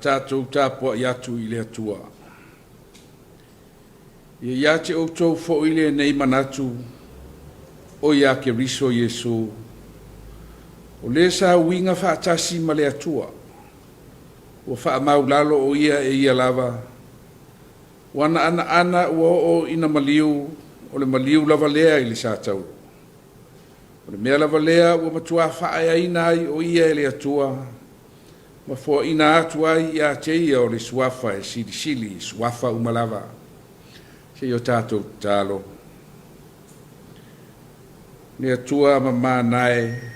tātou Tapua'iga atu I le atua. Ia te outou fo ile nei manatu o ia ke riso Yesu. O le sa winga whaatasi ma le atua. O wha maulalo o ia e ia lava. Wana ana o ina maliu, o le maliu lava lea I le sātau. O le mea lava lea o matua whaaya ina ai o ia e le atua. Ma fua ina atu ai ia te ia o le suafa e sili suafa umalava. Se yo tātou tālo. Le atua ma mānae.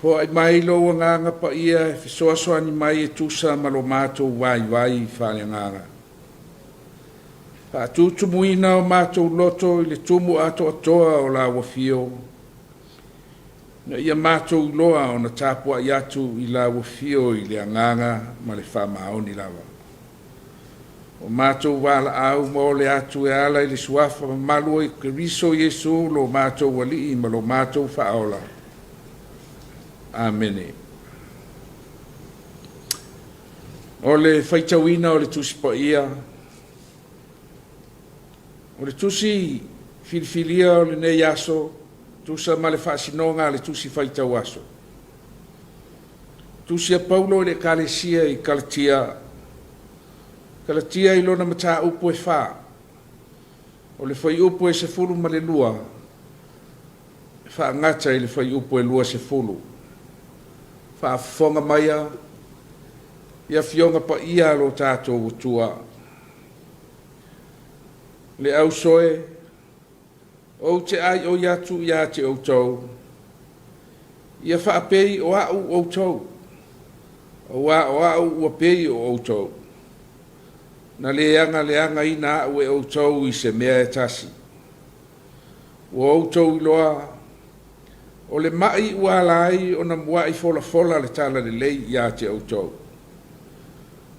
Ho ai mai lo nganga pa ia e fisoasoa ni mai e tusa malo mātou wai whāle nganga. Pa tutu muina o mātou loto I le tumu ato atoa o la wafio. Na ia mātou loa o na Tapua'iga atu I la wafio I le nganga ma le whamaoni lava. O mātou wala au mo le atu e ala I le suafa ma malu I ke riso Yesu lo mātou wali ma lo mātou whaola. Amene. O le whaitawina o le tusi pa ia. O le tusi filifilia o le nei aso. Tusa ma le whaasinonga le tusi whaitau aso. Tusi a Paulo le kalesia I Kalatia. Kalatia I lona mata upu e wha. O le whai upu e se fulu ma le lua. Wha ngata I le whai upu e lua se fulu. Wha fonga maia. Ia fionga pa ia lo tātou utua. Le au soe. O te ai o yatu ia te o tau. Ia wha apei o au o tau. O au o apei o tau. Na leanga ina au e o tau I se mea e tasi. O tau I loa. O le mai ua lai o na mua I fola le tala le lei ia te o tau.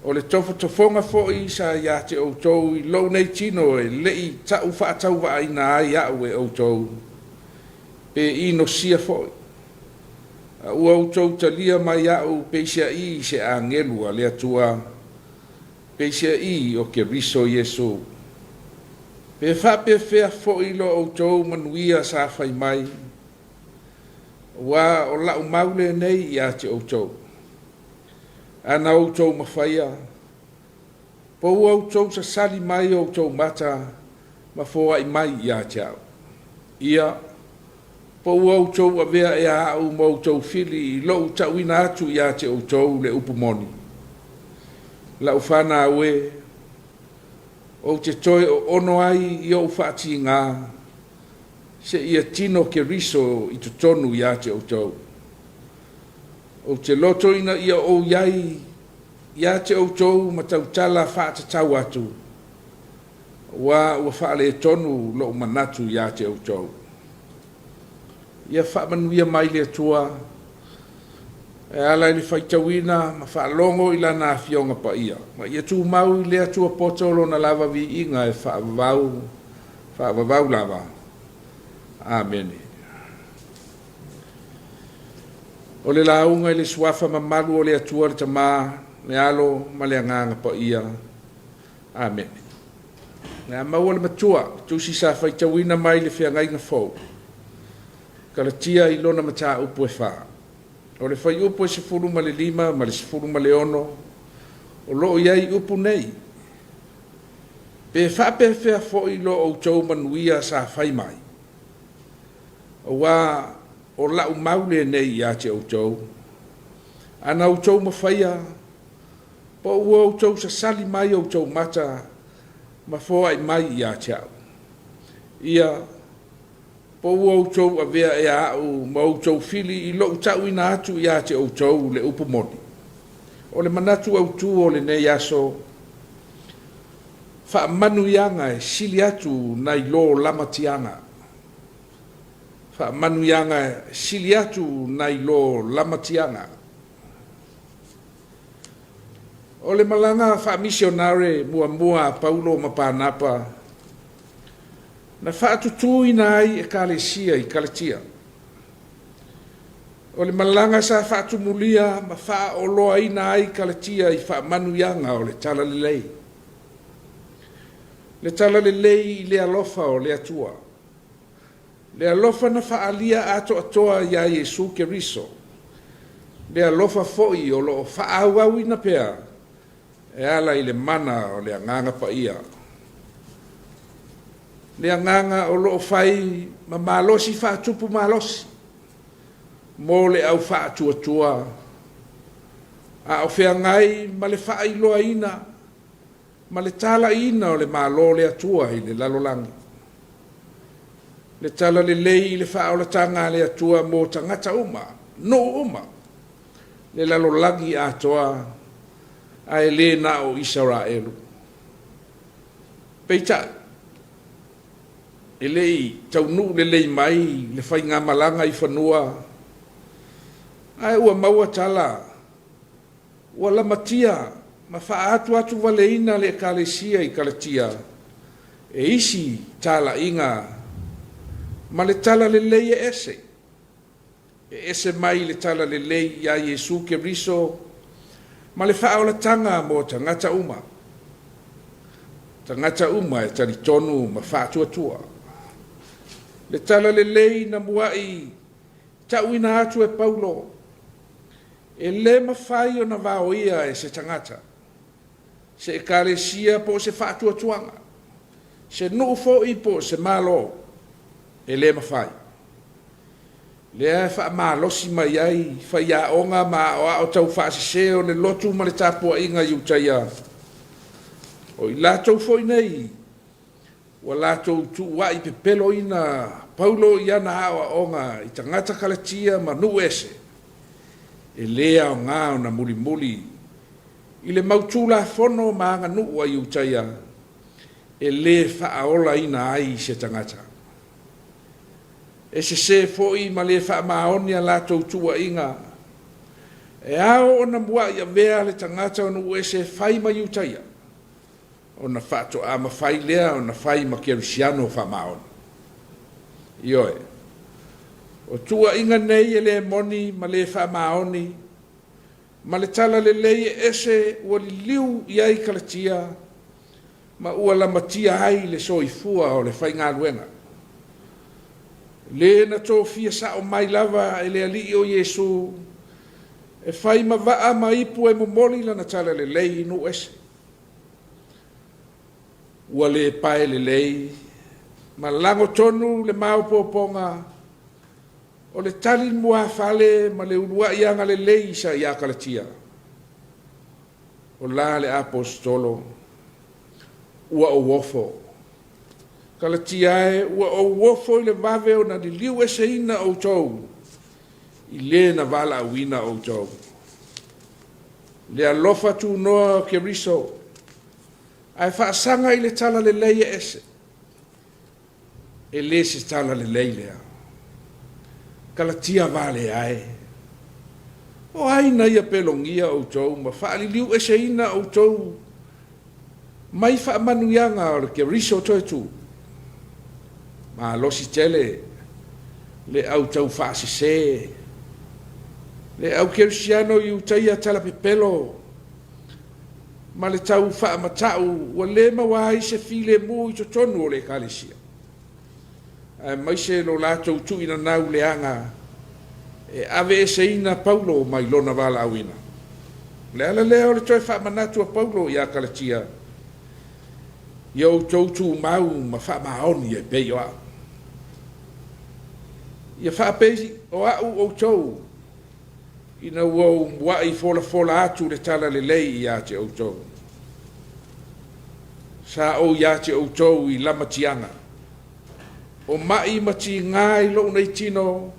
O le tofu tofonga fo I sa ia te o tau I lo nei tino e lei tau whaatau wa aina ai au e o tau. Pe ino sia fo. Ua o tau talia mai au pe sia I se angelua le atua. Pe sia I o ke riso Yesu. Pe whape fea fo I lo o tau manuia sa whai mai. Wa o lau maule nei ia te o tau. Ana o tau mawhaia. Po o tau sa sali mai o tau mata. Ma fo ai mai ia te au. Ia. Po o tau a vea e a au mo tau fili. I lo tau ina atu ia te o tau le upumoni. La ufana awe. O te toi o ono ai I o whaati ngā. Se ia tino ke riso I tutonu ia te o tau. O te loto ina ia o iai, ia te o tau ma tau tala whaata tau atu. Wa whaale e tonu lo manatu ia te o tau. Ia whaamanuia mai le atua. E ala ili whaitawina ma whaalongo ila na fionga pa ia. Ma ia tu mau le atua potolo na lava vi inga e whaavavau lava. Amen. O le launga I le suafa mamalu o le atua le tamā, le alo ma le anganga pa ia. Amen. Nea maua le matua, tusi sa whaitawina mai le whiangai na fau. Kalatia I lona mata upu e wha. O le whai upu e se furu ma le lima, ma le se furu ma le ono. O loo iai upu nei. Pe whape whea fo I lo o tau manuia sa whai mai. O wa o lau maule nei ia te o tau. Ana o tau mawhaia. Po ua o tau sa sali mai o tau mata. Ma fo ai mai ia te au. Ia. Po ua o tau a vea e au ma o tau fili I lo tau ina atu ia te o tau le upumoni. O le manatu au tu o le nei aso. Wha manu ianga e sili atu nai lo lamatianga. Wha manu ianga e sili atu nai lo lamatianga. O le malanga Faamisionare mua Paulo mapanapa. Na wha atutu ina ai e kalesia I Kalatia. O le malanga sa whaatumulia ma wha o loa ina ai kalatia I wha manuianga o le tala le lei. Le tala le lei I le alofa o le atua. Le alofa na wha alia ato atoa ia Yesu ke riso. Le alofa foi o lo wha au ina pea. E ala I le mana o le anganga pa ia. Le anganga o lo fai ma malosi wha tupu malosi. Mo le au wha atua a o whea ngai ma le wha iloa ina ma le tala ina o le malo le atua I le lalolangi. Le tala le lei le wha o le tanga le atua mo tangata uma, no uma. Le lalolangi atoa a e le na o Israelu. Peita, e lei taunu le lei mai le whai ngā malanga I whanua. Ai ua maua tala, ua lamatia, ma wha atu waleina le kalesia I kalatia, e isi tala inga, ma le tala le lei e ese mai le tala le lei ia Yesu ke riso, ma le wha ola tanga mo tangata uma. Tangata uma e tari tonu ma wha atua. Le tala le lei na muai, tauina atu e Paulo, e le mawhai o na vao ia e se tangata. Se e kalesia po se whaatua tuanga. Se nuu fo I po se malo. E le mawhai. Le e wha malosi mai ai. Whai a onga ma o a o tau whaasise o le lotu ma le Tapua'iga iutaia. O I lātou fo I nei. Wa lātou tu wa I pepelo ina. Paulo I ana a o onga. I tangata kalatia ma nuu ese. E lea o ngā o na muli. I le mautula fono maanga nuu a iutaia. E le whaaola ina ai se tangata. E se foi ma le whaamaonia la tautua inga. E ao o na mua I a vea le tangata o nuu e se whai ma iutaia. O na whaato a ma whai lea o na whai ma kerisiano whaamaoni. Ioe. O tua inga nei e le moni ma le wha maoni, ma le tala le lei ese ua li liu I ai kalatia, ma ua la matia ai le soifua o le whai ngā luenga. Le na tō fia sa o mai lava e le alii o Yesu, e whai ma waa ma ipu e mumoli la na tala le lei inu ese. Ua le pae le lei, ma lango tonu le maupoponga, o le tali mua fale ma le urua ianga le leisa I a kalatia. O la le apostolo, ua o wofo. Kalatia e ua o wofo I le vave o na li liu ese ina o tou. I le na vala awina o tou. Le alofa tu noa ke riso. Ai whaasanga I le tala le leia ese. E le se tala le leilea. Kalatia vale ai. O aina ia pelongia o tou, ma whaali liu ese ina o tou. Mai wha manuianga o ke riso toi tu. Ma losi tele, le au tau whaasise. Le au kerisiano I utaia tala pepelo. Ma le tau wha matau, wa le mawai se file mu I totonu o le kalesia. Mai se lo lato tu ina nau leanga e ave se ina Paulo mai lona vala awina. Le ala leo le toi wha manatu a Paulo I a kalatia. Yo tu mau ma wha maoni e pei o a. Ia wha pei o au o tou. Ina wau mwai fola atu le tala le lei I a te o tou. Sa o I a te o tou I lamatianga. O mai mati ngai lo nei tino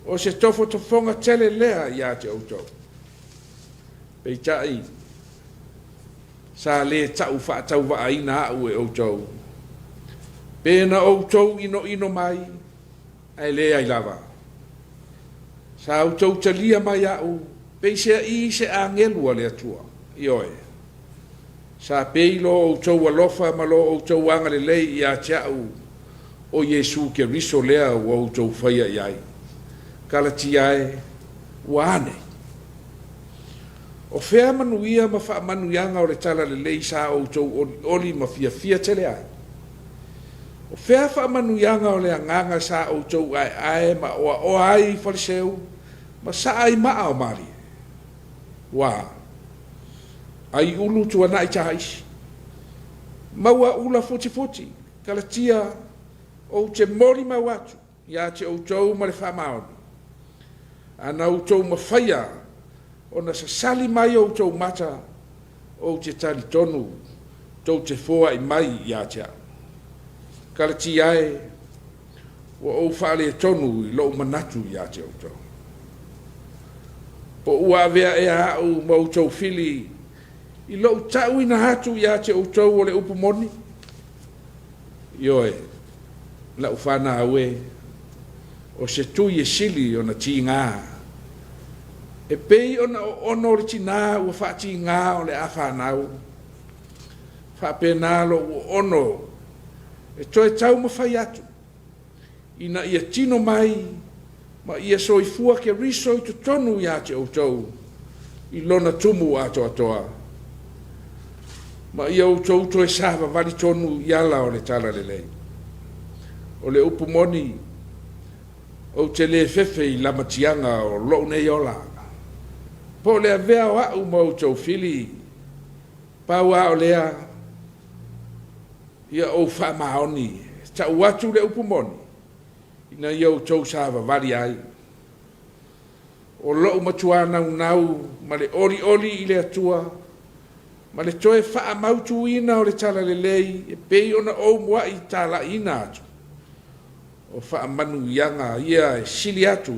o se tofo tofonga tele lea I a te autou. Peitai, sa le tau whaatau wa aina au e autou. Pena autou ino mai, ai le ai lava. Sa autou talia mai au, peisea I se angelua le atua, ioe. Sa peilo autou alofa ma lo autou anga le lei I a te au, o Yesu ke riso lea o autou whaia I ai. Kalatia e, wane o fea manuia ma whaamanuianga o le tala le lei sa o tau oli ma fia tele ai. O fea whaamanuianga o le anganga sa o tau ai ma o ai whariseu ma sa ai maa o mari. Wa ai ulu tua na i tahaisi. Maua ula futi kalatia o te mori mawatu ia te o tau ma le whaamaoni. Ana o tau mawhaia o na sasali mai o tau mata o te tali tonu tau te foa i mai ia te au. Kalati ai o whaale tonu i lo manatu ia te o tau. Po ua vea e a au ma o tau fili i lo tau ina hatu ia te o tau o le upumoni. Ioe, la ufana awe o se tui e sili o na ti ngā. E pei ona ono o le tina ua wha ti ngā o le a whanau. Wha pena lo ono e toe tau mawhai atu. Ina ia tino mai ma ia soifua ke riso i tonu ia te o tau i lona tumu ato atoa. Ma ia o tau toe sāwa wali tonu iala o le tala le lei. O le upumoni o te le fefe i lamatianga o lo nei ola. Po le avea o au ma o tau fili paua o lea ia o wha maoni ta watu le upumoni ina ia o tau sāwa wali ai. O lo matuana unau ma le ori i le atua ma le toe wha mautu ina o le tala le lei e pei ona o mua i tala ina atu. O wha manu ianga ia e sili atu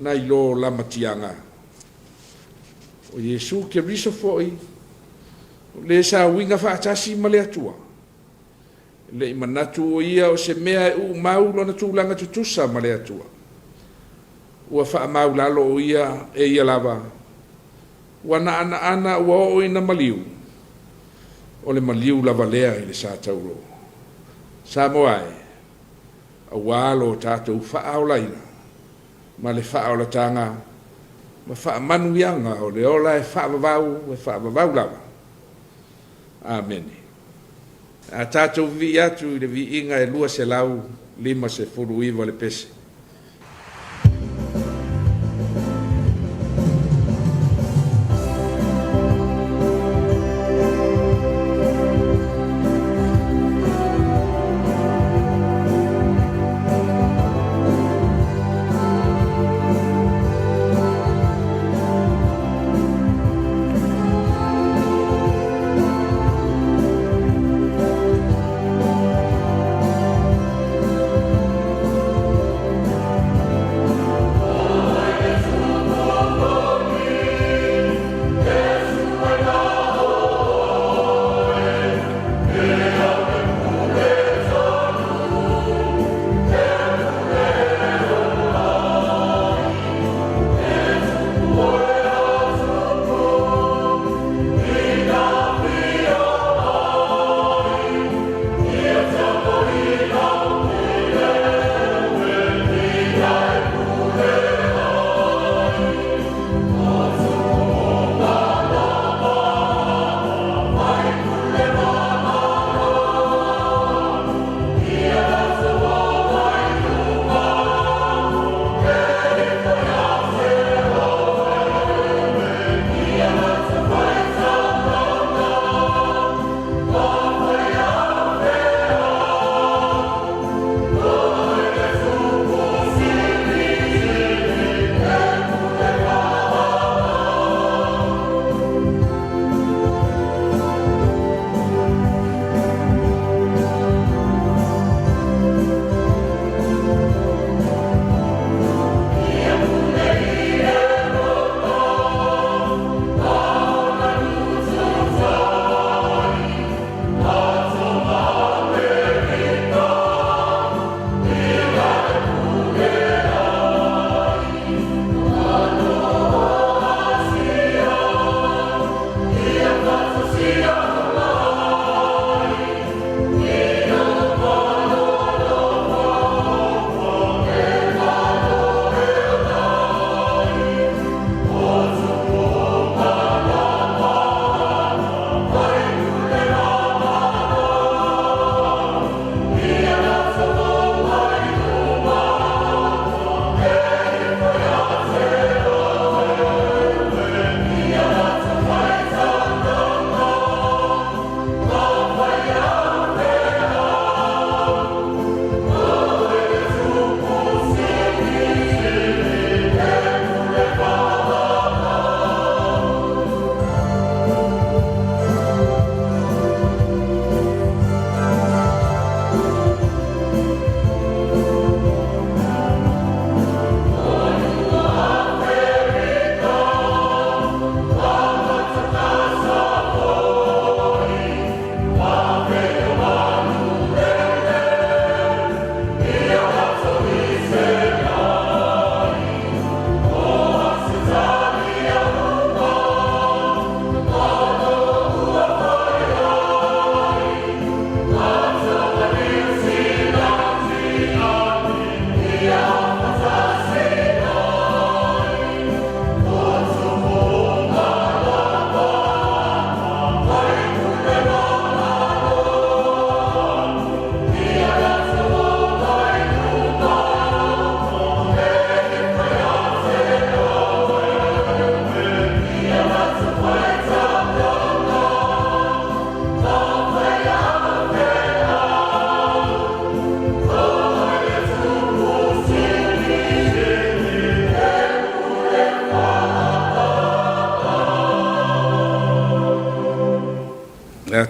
na i lo lamatianga. O Yesu ke riso foi le sa winga wha atasi ma le atua. Le i manatu o ia o se mea e u mau lona tūlanga tutusa ma le atua. Ua wha mau lalo o ia e ia lava. Wana ana ua o ina maliu. O le maliu lava lea i le sa tauro. Samoa e. A walo tātou whaau ina. Ma le whaau la tanga. Ma wha manu ianga o le ola e whaavavau lava. Amen. A tātou vi atu i le vi inga e lua se lau 5 se furu iwa le pese.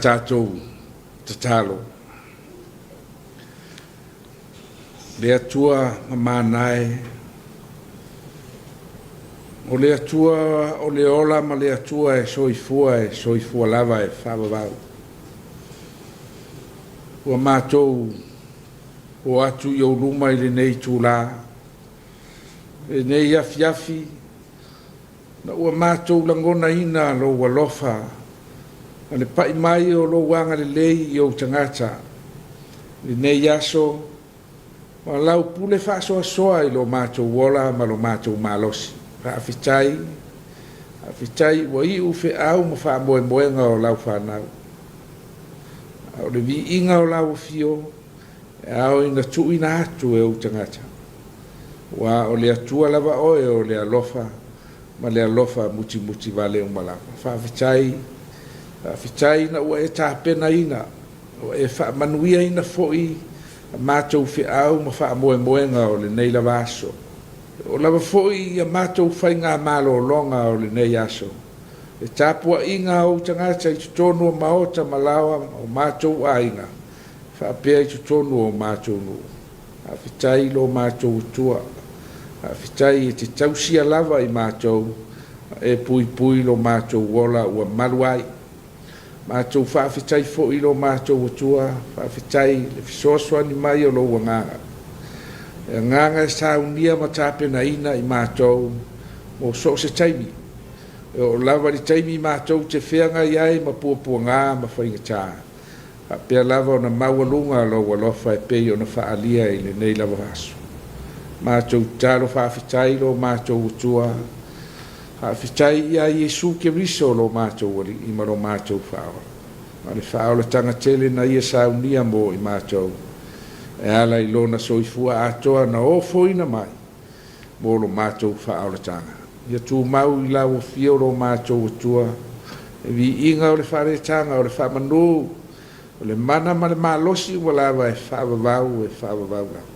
tātou tatalo. Le atua mamanae, o le atua o le ola ma le atua e soifua lava e whawawau. Ua mātou o atu i o luma i le nei tūlā, e nei afiafi, na ua mātou langona ina lo walofa, a le pai mai o lo wanga le lei i o tangata, le nei aso, ma lau pule whaasoa soa i lo mātou wola ma lo mātou malosi. Haafitai ua i uwhe au ma wha moe moenga o lau whanau. Au le vi inga o lau fio, e au ina tui na atu e o tangata. Wa o le atua lava oe o le alofa, ma le alofa muti vale o malapa. Haafitai na ua e tāpena ina, ua e wha manuia ina foi, a mātou whi au ma wha moe moenga o le nei lava aso. O lava foi a mātou whai ngā mālo longa o le nei aso. E Tapua'iga o tangata i tutonu o maota malawa o mātou ainga. Whaapea i tutonu o mātou nu. Hawhitai lo mātou utua. Hawhitai e te tausia lava i mātou. E pui lo mātou wola ua maluai. Mātou whaafetai fo'i lo mātou utua, whaafetai le fisoaswa ni mai o lo wanganga. E nganga e saunia ma tāpena ina i mātou mo so se taimi. E o lava li taimi mātou te whianga iai ma pua ngā ma whainga tā. A pia lava o na maualunga lo walofa e pei o na whaalia i le nei lava aso. Mātou tālo whaafetai lo mātou utua, hawhitai ia Iesu ke riso lo mātou wari i maro mātou whaola. Ma le whaola tanga tele na ia saunia mo i mātou. E ala i lona soifua atoa na ofo ina mai. Mo lo mātou whaola tanga. Ia tū mau i lau o fio lo mātou atua. E vi inga o le whare tanga o le whamanu. O le mana ma le malosi ua lava e whaavavau lau.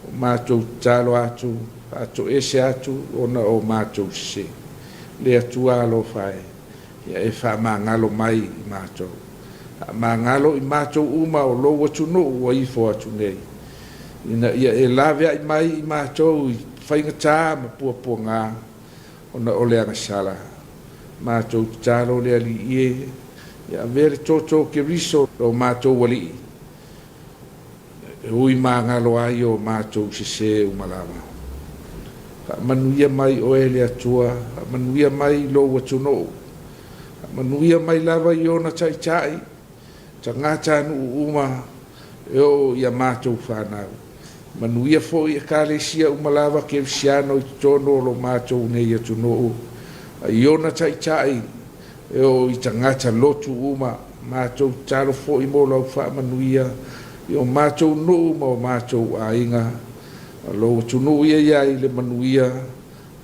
O mātou talo atu. Ato ese atu ona o mātou se. Le atua alo whae. Ia e wha māngalo mai i mātou. Māngalo i mātou uma o lo watu no ua ifo atu nei. Ia e lawe ai mai i mātou i whainga tā ma pua ngā. Ona o le angasala. Mātou tālo le ali ie. Ia vere toto ke riso o mātou wali. E ui māngalo ai o mātou se umalawa. Manuia mai o ele atua, manuia mai lo watuno, manuia mai lava i ona tai, ta ngata anu uma e o ia mātou whanau. Manuia fo i a kālesia umalava ke visiano i tono lo mātou nei atuno. I ona tai e o i ta ngata lotu uma, mātou talo fo i mo lau wha manuia, i o mātou no uma o mātou ainga. Lo tunu ia i le manuia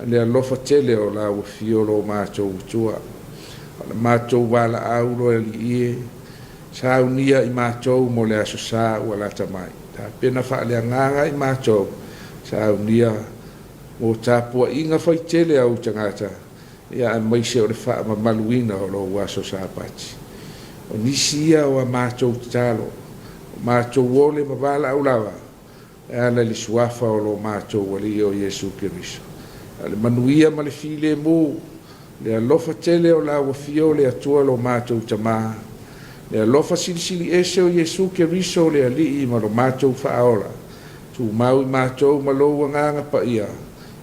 le alofa tele o la fio lo mātou utua. Le mātou wala au lo ie saunia i mātou mo le aso sā ua lata mai. Ta pena wha le anganga i mātou saunia mo Tapua'iga whai tele au tangata. Ia mai se o le wha mamaluina o lo aso sā pati. O nisia o a mātou talo. Mātou wole ma wala au lawa. E ala li suafa o lo mātou wali o Iesu Kiriso. Ale manuia ma le file mu, le alofa tele o la wafio le atua lo mātou tamaha. Le alofa silisili ese o Iesu Kiriso le alii ma lo mātou whaola. Tu mau i mātou ma lo wanganga pa ia.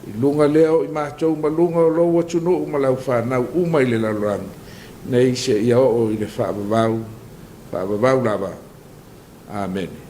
I lunga leo i mātou ma lunga o lo watuno ma lau whanau umai le laluang. Nei se ia o i le whaabavau lava. Amen.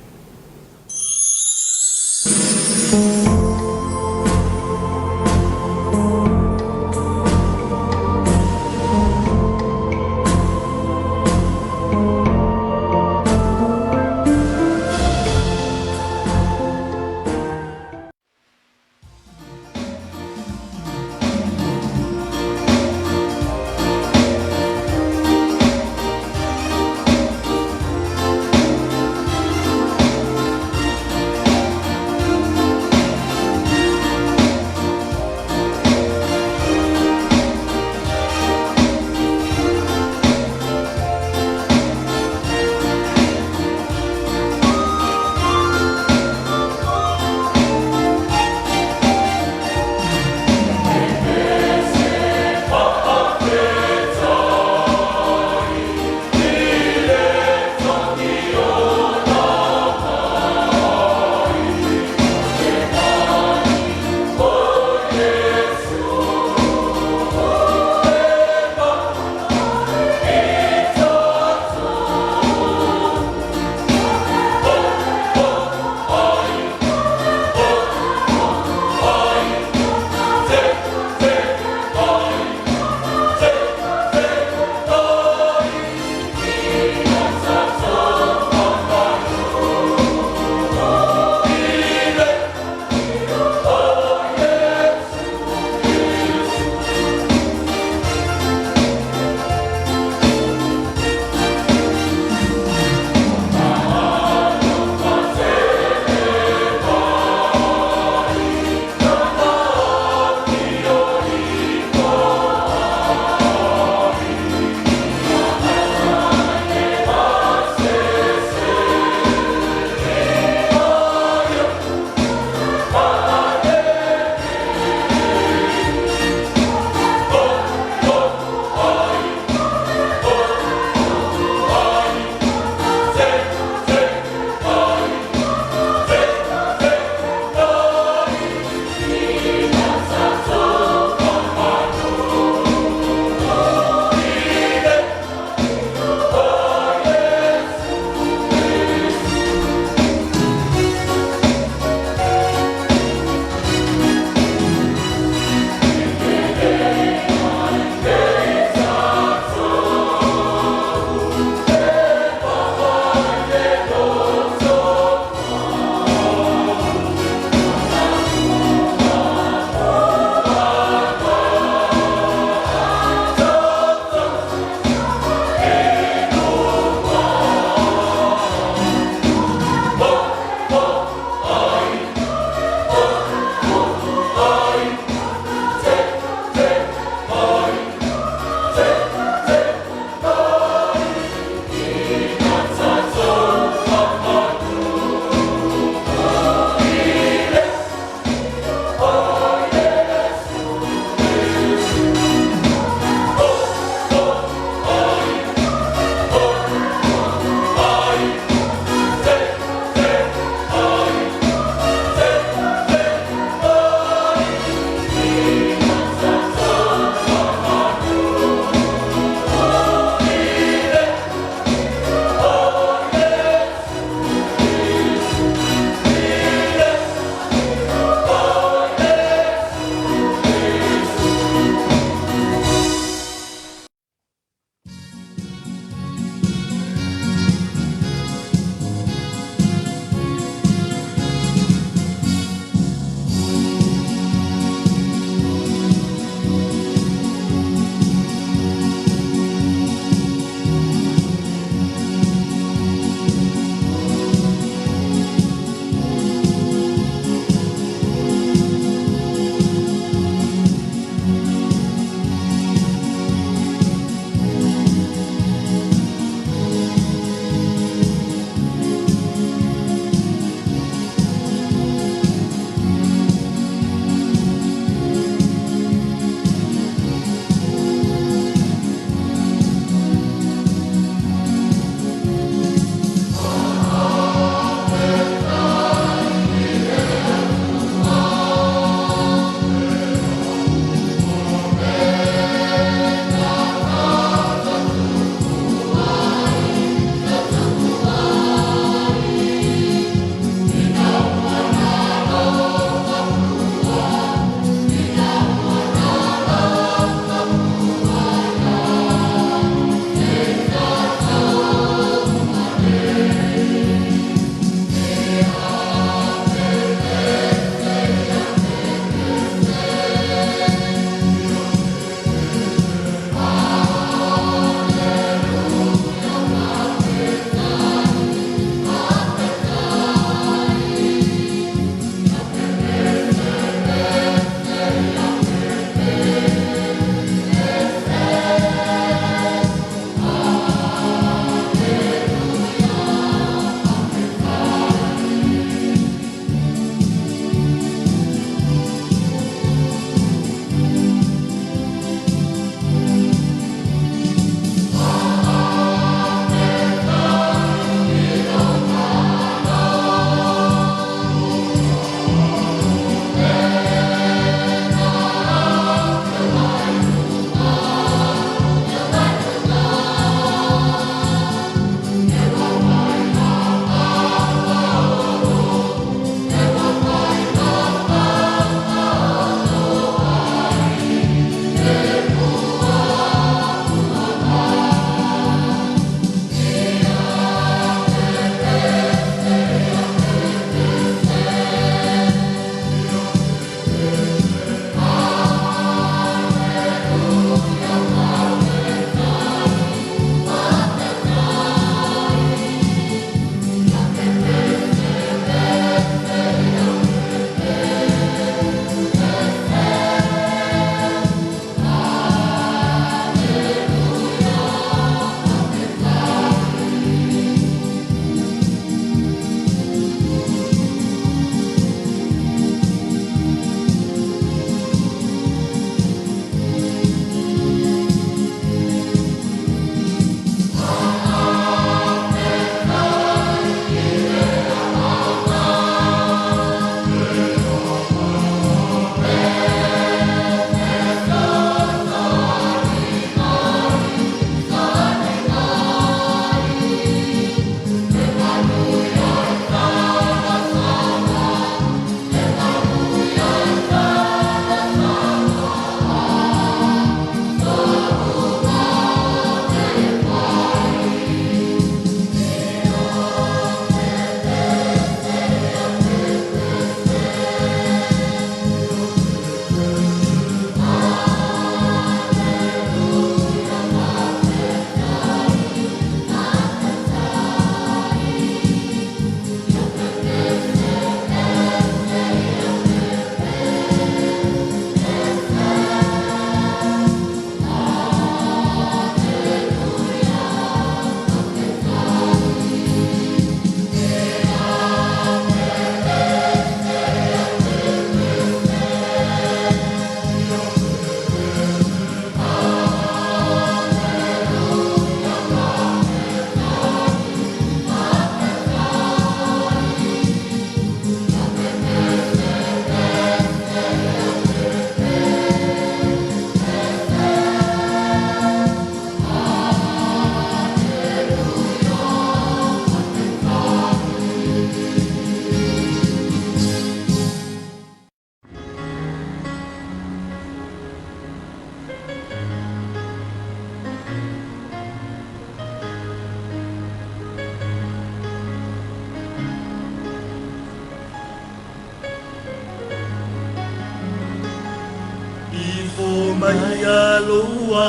Maya loa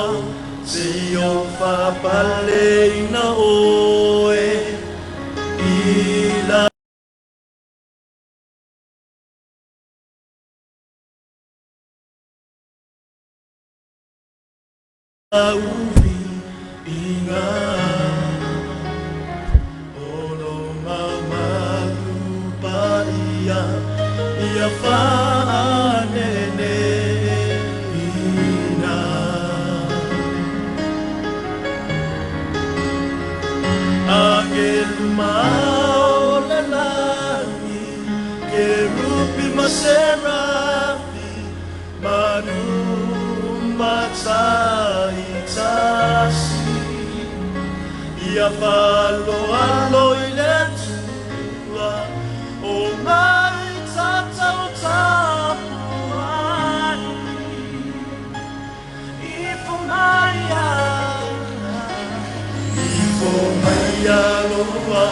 se o fa pale na oe ila uvi inga olo mama lupa ia fa nene Mau lalaki ke rupi maserafi manu matsai tasi ia falo alo ile tua o mai tatau tapuai ifo Maya loa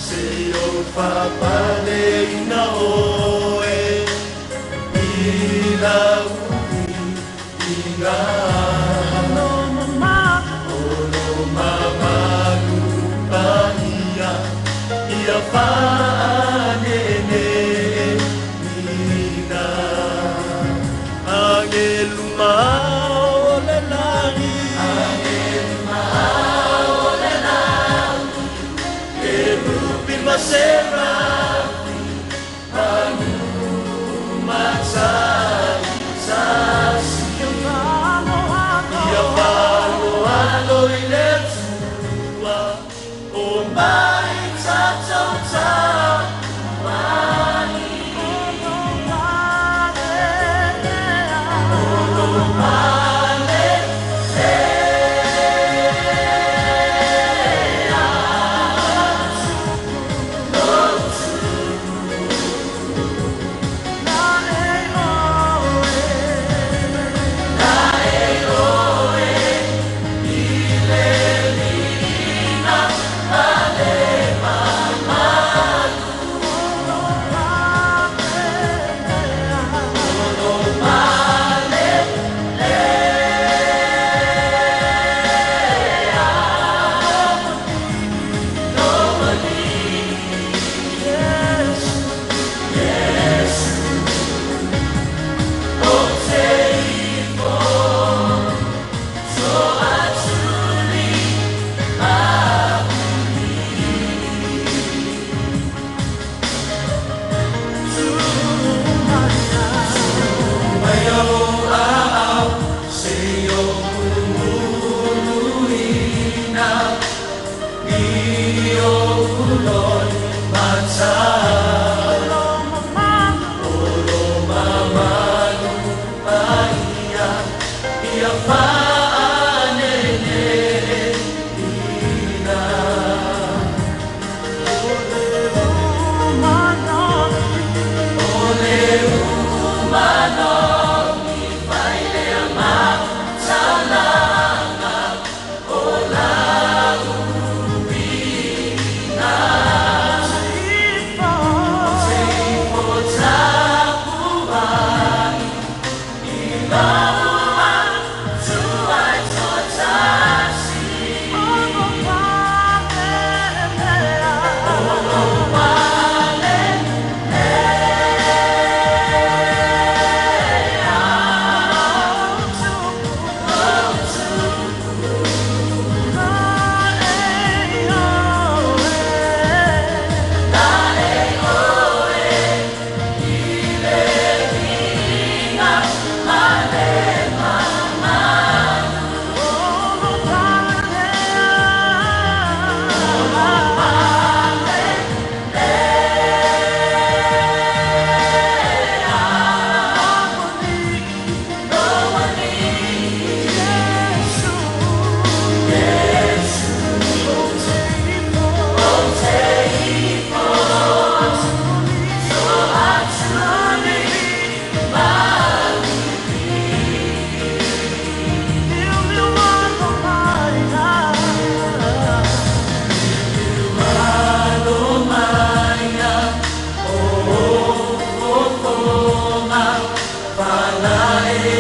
se o papale ina oe ila uvi inga olo mama lupa ia panene nina angeluma Serafi Manu Matsai Sasi Ia Palo Alo Ile Tua O Mai Tatau Tapuai Olo Male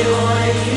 Oi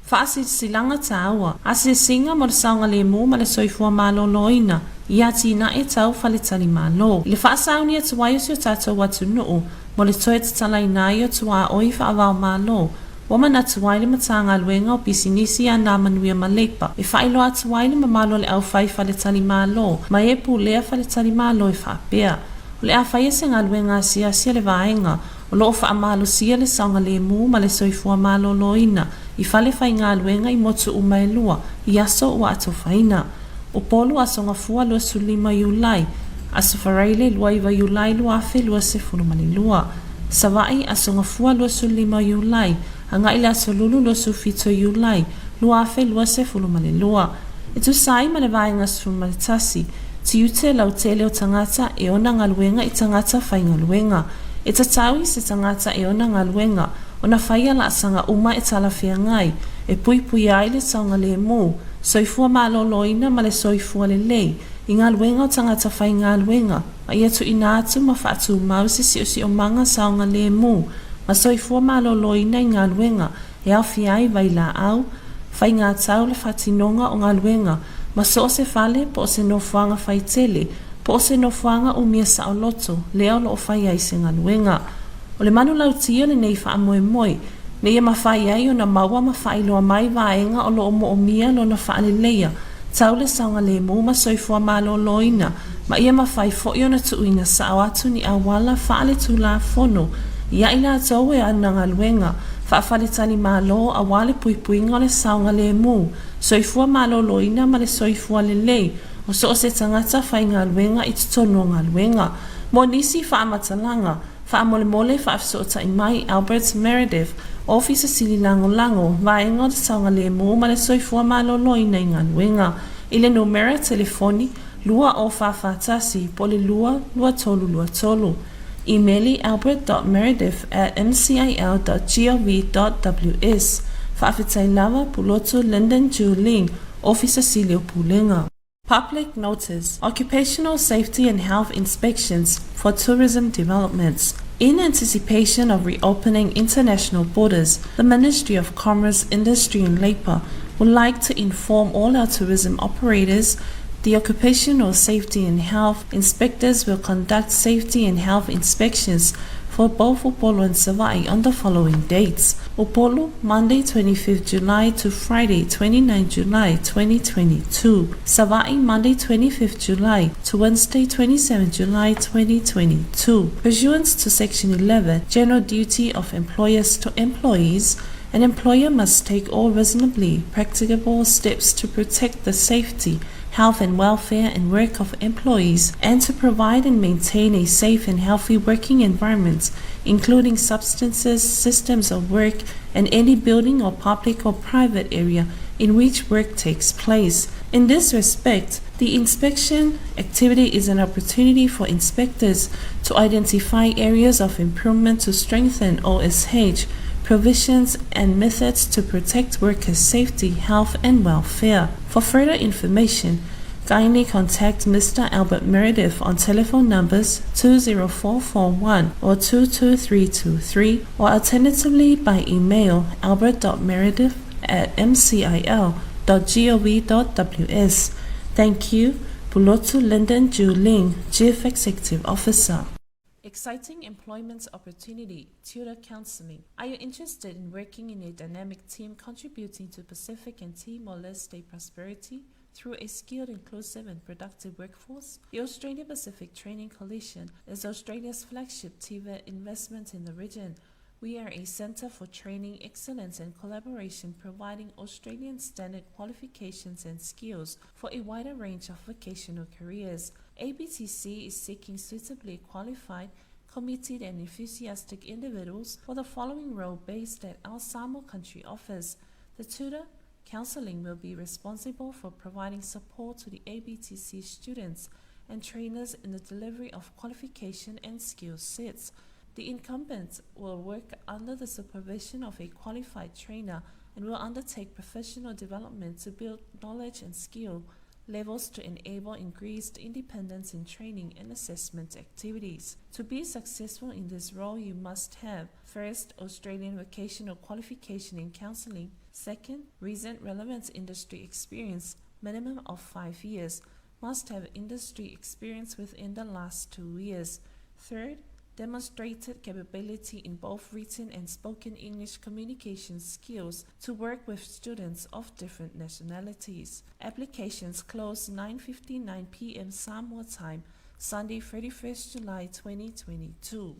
Whaasisilanga tāua, ase singa mo le saunga le mo ma le soifua malo loina, ia tina e tau whaletali malo. Le whaasauni atu wai o si o tātou watu nuu, mo le toe te talai nai o tua oi whaavao malo. Wama na tuwai le matanga luenga o pisinisi a na manuia malepa. E whailo a tuwai le mamalo le au whai whaletali malo, ma e pu lea whaletali malo e whaapea. O le a whai e se ngā luenga sia le vaenga, o loo whaamalo sia le saunga le mu ma le soifua malo loina, I whale whai ngā luenga I motu umailua, I aso ua ato whaina. O polu aso ngā fua lua sulima iulai, aso whareile lua iwa iulai lua afe lua se fulumani lua. Sawai aso ngā fua lua sulima iulai, anga ila aso lulu lua sufito iulai, lua afe lua se fulumani lua. E tu sai ma le vaenga fulumani tasi, ti ute lau tele o tangata e ona ngā luenga I tangata whai ngā luenga. E tataui se tangata e ona ngā luenga, o na whaia la asanga uma e tala whea ngai, e pui pui ai le saunga le mō, soifua malo loina ma le soifua le lei, I ngā luenga o tangata whai ngā luenga, ma ia tu ina atu ma whaatu mau se si o manga saunga le mō, ma soifua malo loina I ngā luenga, e au whiai vai la au, whai ngā tau le whatinonga o ngā luenga, ma so o se whale po o se no whanga whai tele, po o se no whanga o mia sa o loto, leo lo o whai ai se ngā luenga. O le manu lau tia le nei wha moe moe, ne ia mawhai ai o na maua mawhai loa mai vaenga o lo o mo o mia lo na wha le leia, tau le saunga le mo ma soifua malo loina, ma ia mawhai fo i o na tuuina sa au atu ni awala wha le tu la fono, ia ina tau e ana ngā luenga, wha whale tani malo a wale pui pui ngā le saunga le mo, soifua malo loina ma le soifua le lei, o so o se tangata whai ngā luenga I tutono ngā luenga, mo nisi wha amatalanga, Wha mole mole wha afsota I mai Albert Meredith, ofisa sili lango lango, vaenga o te saunga le mo ma le soifua malo loina I ngā luenga. I le numera telefoni, lua o whawhatasi, po le lua tolu tolu. Emaili albert.meredith@mcil.gov.ws. Whaafetai lava pulotu Lyndon Juling, ofisa sili o pulenga. Public notice, occupational safety and health inspections for tourism developments. In anticipation of reopening international borders, the Ministry of Commerce, Industry and Labour would like to inform all our tourism operators the occupational safety and health inspectors will conduct safety and health inspections for both Upolu and Sawai on the following dates. Upolu, Monday 25th July to Friday 29 July 2022. Sawai, Monday 25th July to Wednesday 27 July 2022. Pursuant to Section 11, General Duty of Employers to Employees, an employer must take all reasonably practicable steps to protect the safety, health and welfare and work of employees, and to provide and maintain a safe and healthy working environment, including substances, systems of work, and any building or public or private area in which work takes place. In this respect, the inspection activity is an opportunity for inspectors to identify areas of improvement to strengthen OSH provisions and methods to protect workers' safety, health, and welfare. For further information, kindly contact Mr. Albert Meredith on telephone numbers 20441 or 22323 or alternatively by email albert.meredith@mcil.gov.ws. Thank you. Pulotu Lyndon Juling, Chief Executive Officer. Exciting employment opportunity, tutor counseling. Are you interested in working in a dynamic team contributing to Pacific and Timor-Leste prosperity through a skilled, inclusive and productive workforce? The Australia-Pacific Training Coalition is Australia's flagship TVET investment in the region. We are a centre for training, excellence and collaboration, providing Australian standard qualifications and skills for a wider range of vocational careers. ABTC is seeking suitably qualified, committed and enthusiastic individuals for the following role based at our Samoa country office. The tutor counselling will be responsible for providing support to the ABTC students and trainers in the delivery of qualification and skill sets. The incumbent will work under the supervision of a qualified trainer and will undertake professional development to build knowledge and skill levels to enable increased independence in training and assessment activities. To be successful in this role, you must have: first, Australian vocational qualification in counselling; second, recent relevant industry experience, minimum of 5 years, must have industry experience within the last 2 years; third, demonstrated capability in both written and spoken English communication skills to work with students of different nationalities. Applications close 9:59 p.m. Samoa time, Sunday 31st July 2022.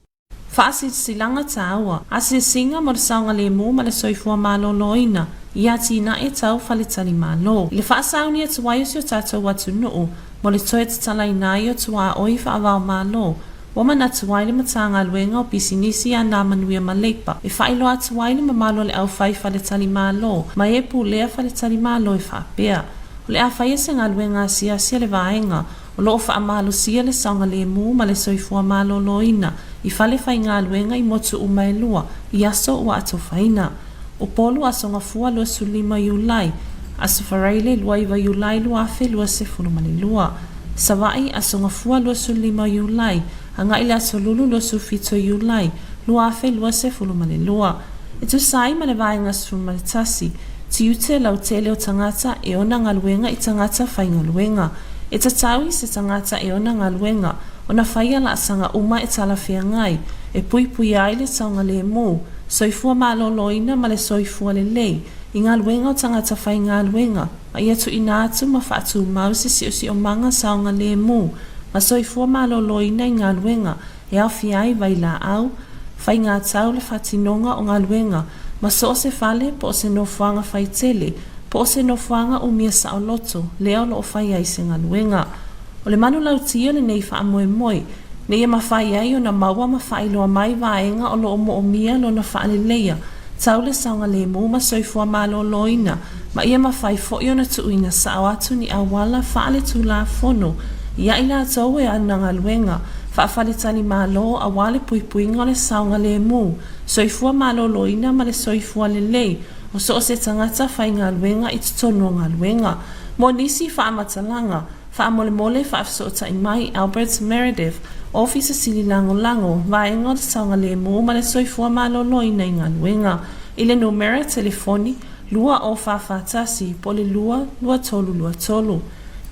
Whaasit silanga tāua, ase singa mo saunga le mo ma le soifua maloloina, ia tina e tau whalitani malo. Le whaasauni e tuwai o sio tātou watu nuu, mo le toe te talai nai o tuwa oi whaavau malo. Wama na tuwai le matanga luenga o pisinisi a nā manuia maleipa. E whailoa tuwai le mamalo le au whai whalitani malo, ma e pu lea whalitani malo e whaapea. O le a whai e se ngā luenga sia le vaenga, o loo wha amalo sia le saunga le mu ma le soifua malo loina, I whale whai ngā luenga I motu umailua, I aso ua ato whaina. O polu aso ngā fua lua sulima iulai, aso whareile lua iwa iulai lua afe lua se fulumani lua. Sawai aso ngā fua lua sulima iulai, anga ila aso lulu lua sufito iulai, lua afe lua se fulumani lua. E tu sai ma le vaenga sufumani tasi, ti ute lau tele o tangata e ona ngā luenga I tangata whai ngā luenga. E tatawi se tangata e ona ngā luenga, ona whaia la asanga uma e talawhia ngai, e pui pui ai le taunga le mo, soifua maloloina ma le soifua le lei, I ngā luenga o tangata whai ngā luenga, ma ia tu ina atu ma whaatu mau se si o manga saunga le mo, ma soifua maloloina I ngā luenga, e au fiai vai la au, whai ngā tau le whatinonga o ngā luenga, ma so se whale po se no whanga whai tele, po se no whanga o mia sa o loto, leo lo o whai ai se ngā luenga. O le manu lau tia le nei wha moe moe, nei e mawhai ai o na maua mawhai loa mai vaenga o lo o mo o mia lo na wha leia, tau le saunga le mo ma soifua malo loina, ma ia mawhai fo'i o na tuuina sa au atu ni awala wha le tu la fono, ia ila atau e ana ngā luenga, wha whale tani malo a wale pui puinga o le saunga le mo, soifua malo loina ma le soifua le lei, o so o se tangata whai ngā luenga I tutono ngā luenga, mo nisi wha amatalanga, wha mole mole wha afsota I mai Albert Meredith, ofisa sili lango lango, vaenga o le saunga le mo ma le soifua malo loina I ngā luenga, I le numera telefoni, lua o whawhatasi, po le lua tolu.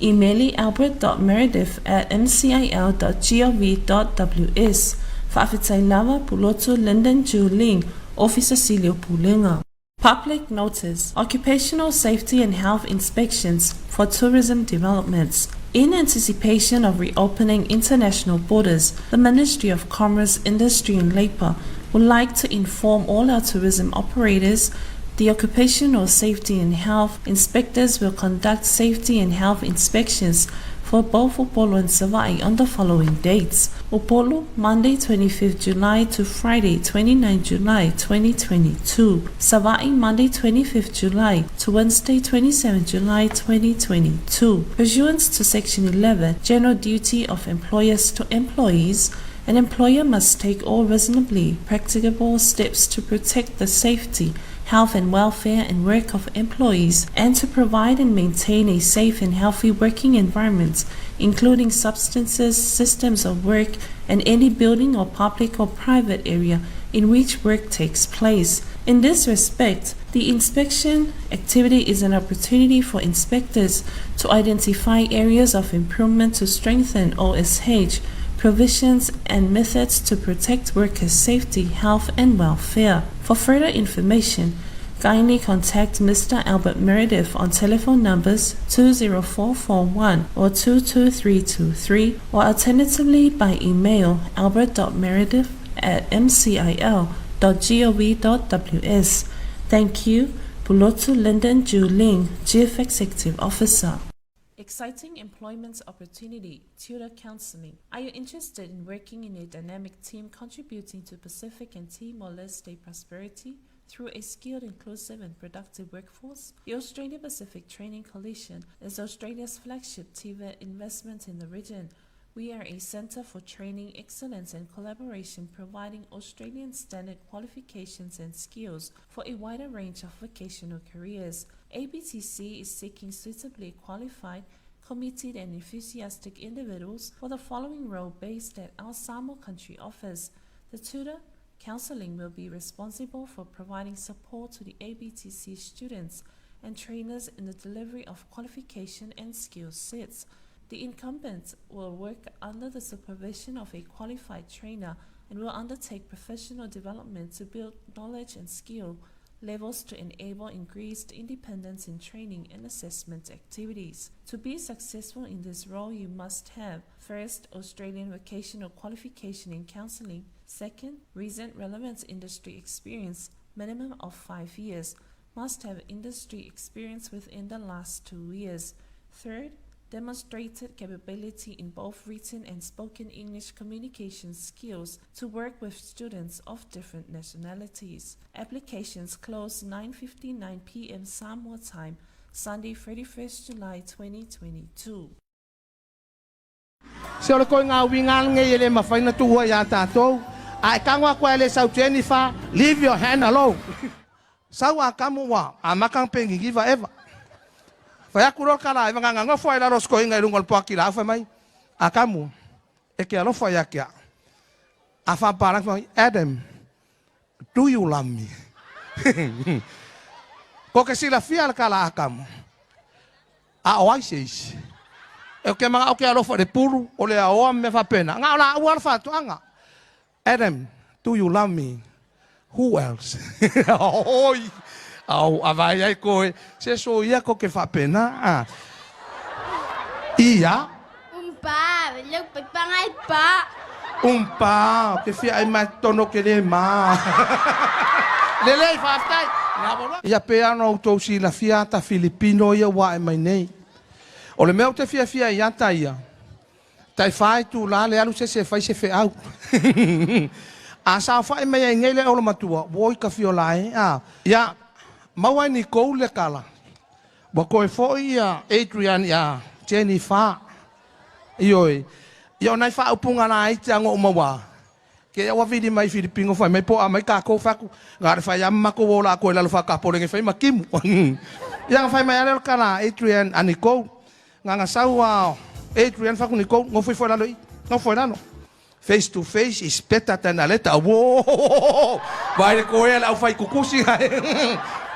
Emaili albert.meredith@mcil.gov.ws, whaafetai lava puloto Lyndon Juling, ofisa sili o pulenga. Public notice, occupational safety and health inspections for tourism developments. In anticipation of reopening international borders, the Ministry of Commerce, Industry and Labour would like to inform all our tourism operators the occupational safety and health inspectors will conduct safety and health inspections for both Upolu and Savai on the following dates. Upolu, Monday 25th July to Friday 29 July 2022. Savai, Monday 25th July to Wednesday 27 July 2022. Pursuant to Section 11, General Duty of Employers to Employees, an employer must take all reasonably practicable steps to protect the safety, health and welfare and work of employees, and to provide and maintain a safe and healthy working environment, including substances, systems of work, and any building or public or private area in which work takes place. In this respect, the inspection activity is an opportunity for inspectors to identify areas of improvement to strengthen OSH provisions and methods to protect workers' safety, health, and welfare. For further information, kindly contact Mr. Albert Meredith on telephone numbers 20441 or 22323, or alternatively by email albert.meredith@mcil.gov.ws. Thank you. Pulotu Lyndon Juling, Chief Executive Officer. Exciting employment opportunity, tutor counseling. Are you interested in working in a dynamic team contributing to Pacific and Timor-Leste prosperity through a skilled, inclusive and productive workforce? The Australia Pacific Training Coalition is Australia's flagship TVET investment in the region. We are a centre for training, excellence and collaboration, providing Australian standard qualifications and skills for a wider range of vocational careers. ABTC is seeking suitably qualified, committed and enthusiastic individuals for the following role based at our Samoa country office. The tutor counseling will be responsible for providing support to the ABTC students and trainers in the delivery of qualification and skill sets. The incumbents will work under the supervision of a qualified trainer and will undertake professional development to build knowledge and skill levels to enable increased independence in training and assessment activities. To be successful in this role, you must have: first, Australian vocational qualification in counselling; second, recent relevant industry experience, minimum of 5 years, must have industry experience within the last 2 years; third, demonstrated capability in both written and spoken English communication skills to work with students of different nationalities. Applications close 9:59 p.m. Samoa time, Sunday 31st July 2022. Se ole koe ngā wingal nge ele mawhaina tua ia tātou. Ai kangwa koe le sau Jennifer, leave your hand alone. Sau a kamu wa, a makang pengi giva eva. Whai akuro kala, eva nganga ngofo e la rosko inga irungo le poaki la, whai mai. A kamu, e ke alofa ia kia. A whaparang whai, Adam, do you love me? Ko ke sila fia kala a kamu. A oai seisi. E ke mga o ke alofa de puru, o le a oa me whapena. Nga ola ua alfa tuanga. Adam, do you love me? Who else? Oi. Au, avai ai koe, se so ia ko ke whapena. Ia? Pa, luk pagpangai pa. Pa, ke fia ai mai tono ke le ma. Lelei whaftai. Ia pe ano autou si la fiata Filipino ia wa e mai nei. O le meo te fia ia ta ia. Tai whai tu la le alu se whai se whi au. A sa whai mai e ngele o le matua. Woi ka fio lai. Ia. Maua ni kou le kala. Wa koe foi ia Adrian ia Jennifer. Ioi. Ia nai wha upunga na aite ango o maua. Ke awa vidi mai Filipino whai mai po a mai ka kou whaku. Ngare whai amma ko wola koe lalo whaka porenge whai makimu. Ia whai mai aleo kala Adrian a ni kou. Nganga sau a Adrian whaku ni kou. Ngo fui lalo i. Ngo fui lalo. Face to face is better than a letter. Wow! Vai koe ala au whai kukusi.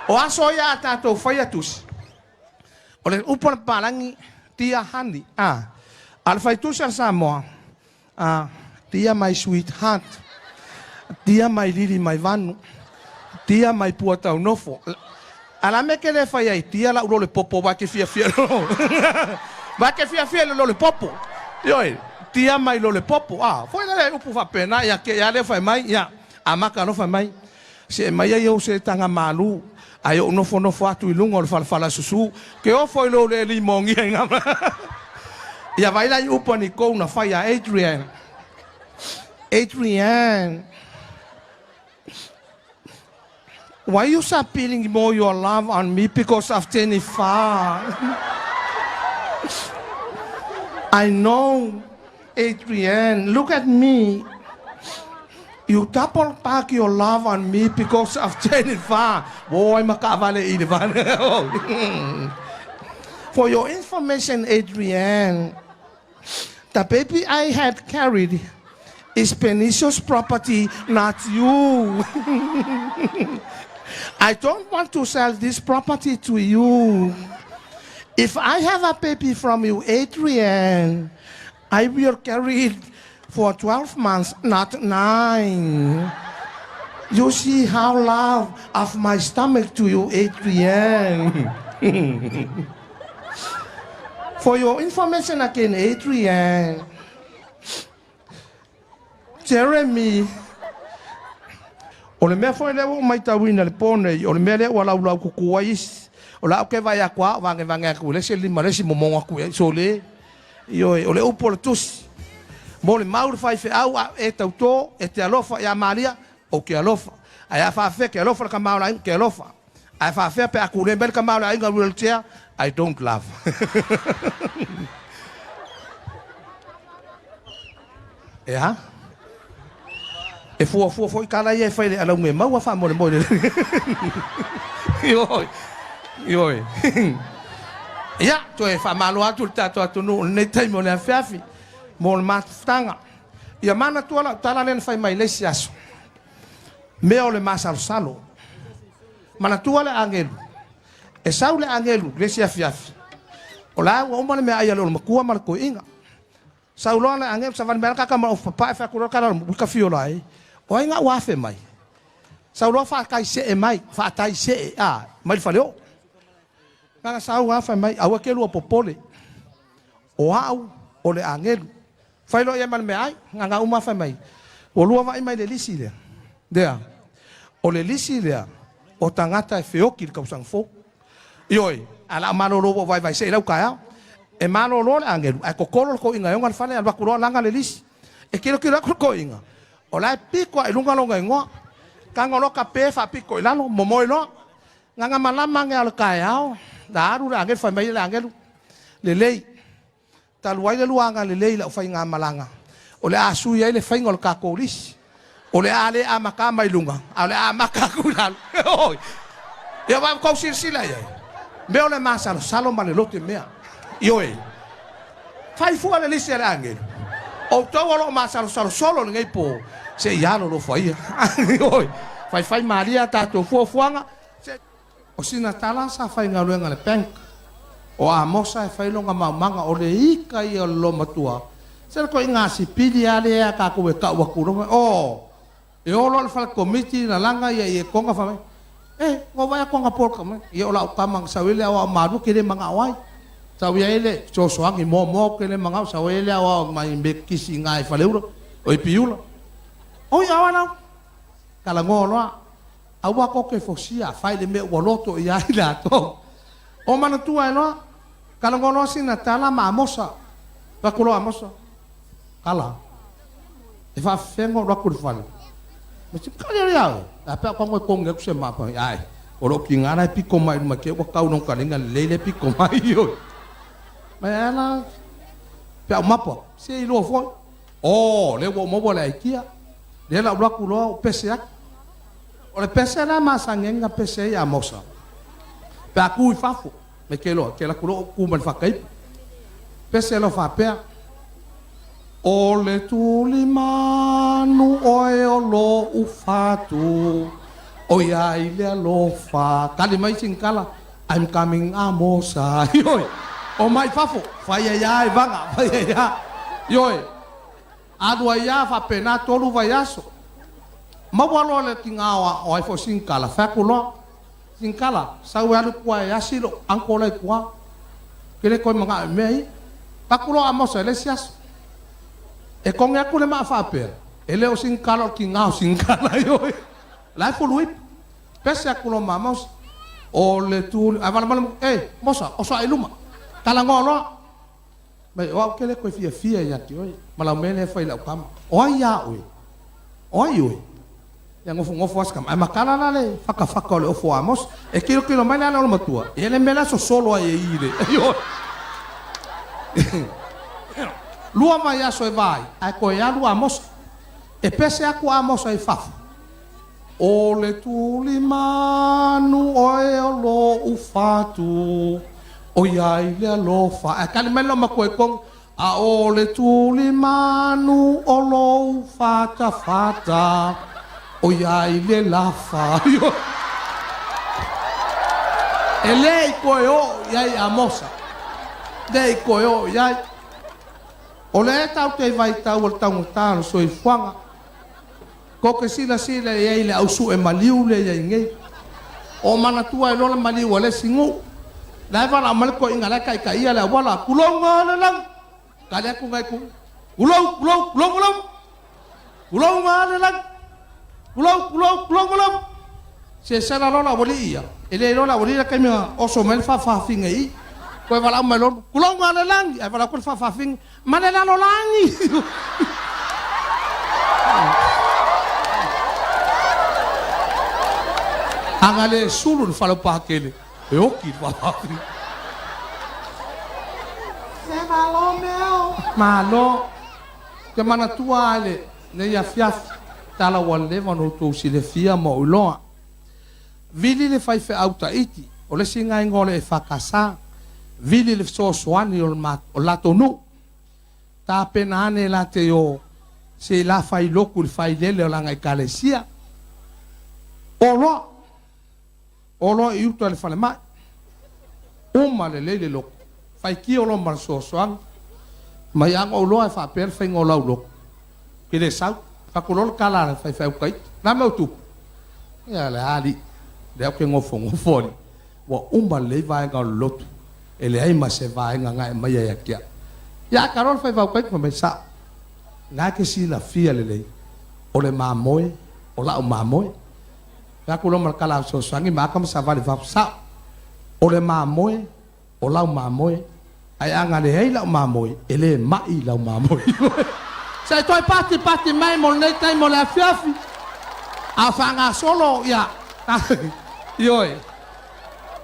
O aso ia tātou whai atus. O le upona parangi tia hani. Al whai tusi al Samoa. Tia my sweetheart. Tia my lili my vanu. Tia my puatau nofo. Ala me ke le whai ai tia la ulo le popo wa ke fia lo. Wa ke fia lo le popo. Ioi. Tia my lo le popo. Foi le upu whapena. Ia ke ia le whai mai. Ia. Amaka no whai mai. Se mai ai o se tanga malu. Ai o nofo atu i lunga o le falafala susu. Ke o foi lo le limongi ai ngama. Ia vai lai upa ni kou na whai a Adrian. Adrian. Why you start feeling more your love on me because of Jennifer? I know, Adrian. Look at me. You double back your love on me because of Jennifer. Boy, makavale idivan. For your information, Adrian, the baby I had carried is Penicia's property, not you. I don't want to sell this property to you. If I have a baby from you, Adrian, I will carry it for 12 months, not 9. You see how love of my stomach to you, Adrian. For your information again, Adrian, Jeremy, o le mea foi lewa mai tauina le pone, o le mea lewa lau kukua is, o lau ke vai a kua, vange aku, lese lima lesi momonga ku, so le, o le upo le tusi. Mo le maur fai fe au e tauto e te alofa ia Maria o ke alofa. Ai a fa fe ke alofa ka maula ke alofa. Ai fa fe pe aku le bel ka maula inga wheelchair. I don't love. Ja? E fu kala ia fai ala me mau fa mo le. Yo. ia to e fa malo atu tato atu no nei taimo le Afiafi mo le matanga ia mana tuala tala len fai mai lesi aso me o le masalo mana tuala angelu e saule angelu lesi Afiafi o la o male me ai lo makua mal ko inga saulo le angelu sa van merka ka ma fa fa ko ka mo ka fiola ai o inga wa fe mai saulo fa kai se e mai fa tai se a mai fa leo kana sau wa fa mai awa ke lu popole o au o le angelu fai lo ia mal me ai nga uma fa mai o lua vai mai le lisi le dea o le lisi le o tangata e feoki ka usang fo ioi ala malo lo vai vai se lau ka e malo lo le angelu e kokolo ko inga yon fa le alba kuro langa le lisi e kilo ko inga o la piko e lunga longa ngo kangolo ka pe fa piko ilalo momo ilo nga malama nge al kayao daru la angel fa mai la angel le lei taluai le luanga le lei la fa nga malanga o le asu ia le fa ngol ka kolis o le ale amaka mai lunga ale amaka kulal oi ia va ko silsila ia me o le masalo salo male lote mea ioi fai fu ale lisi le angel o to lo masalo solo ngai po se ia lo fa ia oi fai maria tato fuanga o sina tala sa fai nga luenga le penk o a mosa e fai longa manga o le ika i o lo matua se ko inga si pidi ale a ka ko ka wa ku o e o lo fa komiti na langa ia e konga fa ngo vai konga por ka ia o la ka mang sa wele o maru ke le manga wai sa wele so soangi mo ke le manga sa wele o mai be kisi ngai fa leuro o piula o ia wana kala ngolo awa ko ke fosia fai le me woloto ia ila to o mana tua no kala ngono sina tala ma mosa pa kulo amosa kala e fa fengo ro kur fal me ti kala ya apa ko ngo kong nge se ma pa ai o ro kingana piko mai ma ke ko kau no kala le piko mai yo ma ala pa ma po se lo fo o le wo mo bola ikia le la ro kulo pesa o le pese la masangenga pese ya mosa pa ku fafo me ke la kulo ku man fakai pese lo fa pe o le tuli manu o e o lo ufatu o ya ile lo fa kali mai singkala I'm coming a mosa yoi o mai fafo fa ya vanga fa ya yoi adua ya fa pena tolu vayaso mawalo le tingawa o ai fo singkala fa kulo singkala sa walu kwa ya silo ankola kwa kele ko manga mei pakulo amosa le sias e con ya kule ma fa per ele o singkala tingawa singkala yo la fo lui pese kulo mamos o le tu aval mal mosa o sa iluma kala ngolo me o kele ko fia ya ti oi mala mele fa ila kam o ya oi yang ngofo askam ai makala na le faka le ofo amos e kilo mai na lo matua ele mela solo ai ile yo lua mai aso e vai ai ko ya lua amos e pese aku amos ai faf o le tuli manu o e lo ufatu o ya ile lo fa a kali melo mako e kong a o le tuli manu o lo fata o ya ile la fa yo ele ko yo ya amosa de ko yo ya o le tau te vai tau o tau talo so i fuanga ko ke sila ya ile au su e maliu le ya ngai o mana tua e lola maliu le singu la va la mal ko ingala kai kai ya la wala kulonga le lang kale ku ngai ku kulonga le lang Pulau. Se sala lola bolia. Ele lola bolia que me oso mel fa fingi. Ko vala melon. Pulau ngale lang, e vala ko fa fing. Manela lo langi. Angale sulu fa lo pa kele. E oki fa fing. Se malo meu. Malo. Que mana tua ale, ne ya fiaf. Tala wale vano to si le fia mo uloa. Vili le fai fe auta iti. O le singa ingole e whakasa. vili le so soani o latonu ta penane la te o se la fai loku le fai lele o langa ekalesia olo i uto le fale mai uma le lele loku fai ki o lo mar so soang mai ang o lo e fa per fai ngo lau loku ki le sau fa kolol kala le fai fai kai na me tu ya le ali de ke ngo fo wa uma le vai ga lotu ele ai ma se vai nga ngai mai ya kia ya karol fai va kai me sa na ke si la fia le o le mamoe o la o mamoe ya ko lo mar kala so sangi ma kam sa vale va sa o le mamoe o la o mamoe ai anga le hei la o mamoe ele mai la o mamoe sai toi pati mai mo nei tai mo la Afiafi a fanga solo ya yoi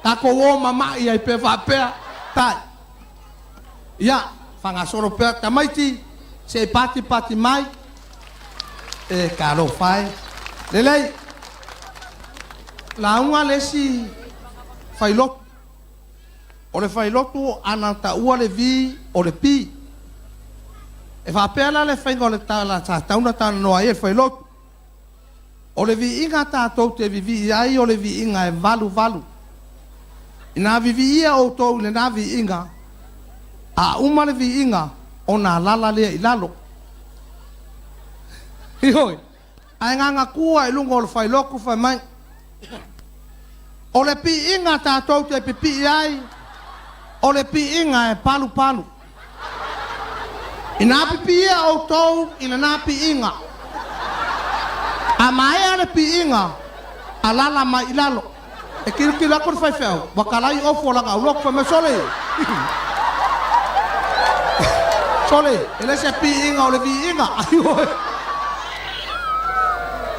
ta ko wo mama ia pe va pe tai ya fanga solo pe ta mai ti se pati mai e caro fai lei la unha lesi fai lot o le fai lotu ana ta ua le vi o le pi e fa pela le fai ngole ta la ta una ta no ai fai lot o le vi inga ta to te vivi ai o le vi inga e valu ina vivi ia o to le na vi inga a uma le vi inga ona lala le ilalo hoi ai nga kua e lungo le fai loku fai mai o le pi inga ta to te pipi ai o le pi inga e palu ina pipi ia o to ina na pi inga a mai ale pi inga a lala mai ilalo e kiri la ko fai feo wakalai o fo la ga lo ko me sole ele se pi inga o le vi inga ayo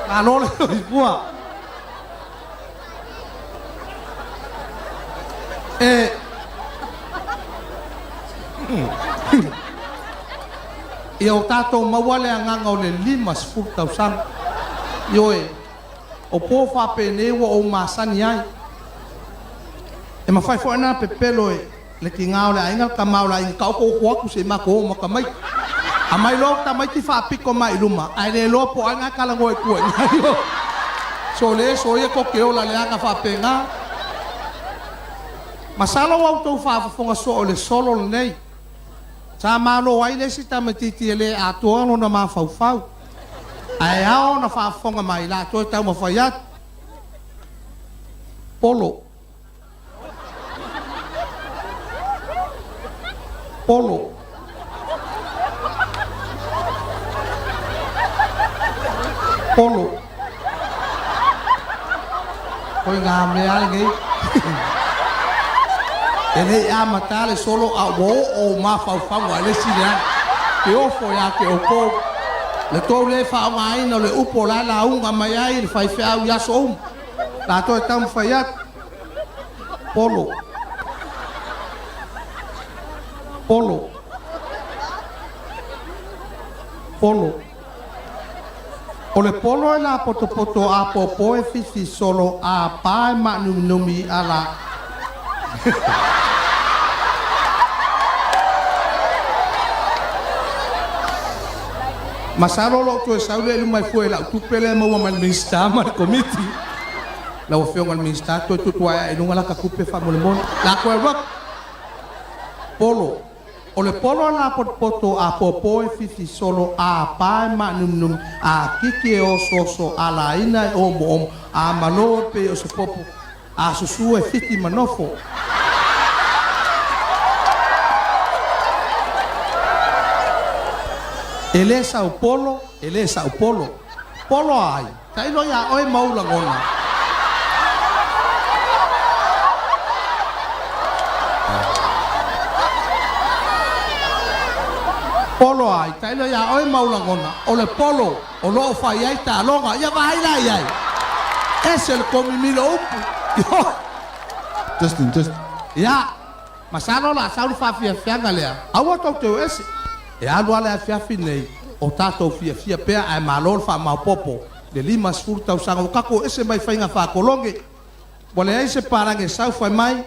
la lo le bua e o tato mawale anga o le limas furta sang yoe o po fa pene o masani ai e ma fai fo na pepelo le kinga o le ainga kamau la inga ko ku se ma ko makamai a mai lo ta mai ti fa piko mai luma ai le lo po anga kala ngoi ku so ye ko ke o la le anga fa penga masalo wa to fa fonga so le solo nei sa malo ai le sita matiti le a to no na ma fau ai ao na fa fonga mai la to ta mo fa ya polo koi nga me alge ele a matale solo a wo o ma fa wa le sila ke o fo ya ke o ko le to le fa mai no le upo la unga mai ai le fai fa ya so la to tam fa ya polo o le polo e la poto a popo e fifi solo a pa ma numi ala masaro lo to saule lu mai foi la tu pele mo ma Missionary Committee la o feo ngal Missionary to tua e lunga la ka kupe fa mo le mon la ko rock polo o le polo la poto a popo e fifi solo a pa ma num a kiki o soso ala ina o mo a malo pe o so popo a susu e fiti manofo ele Sao Paulo ai tai lo ya oi maula ngona polo ai tai lo ya oi maula ngona o le polo o lo fai ai ta longa ya vai la ai es el comimilo upu just ya masalo la saul fa fia galea awo to te ese e alu ala Afiafi nei o tato fia pea ai malor fa ma popo de limas furta usanga o kako ese mai fainga fa kolonge bole ai se parange sau fai mai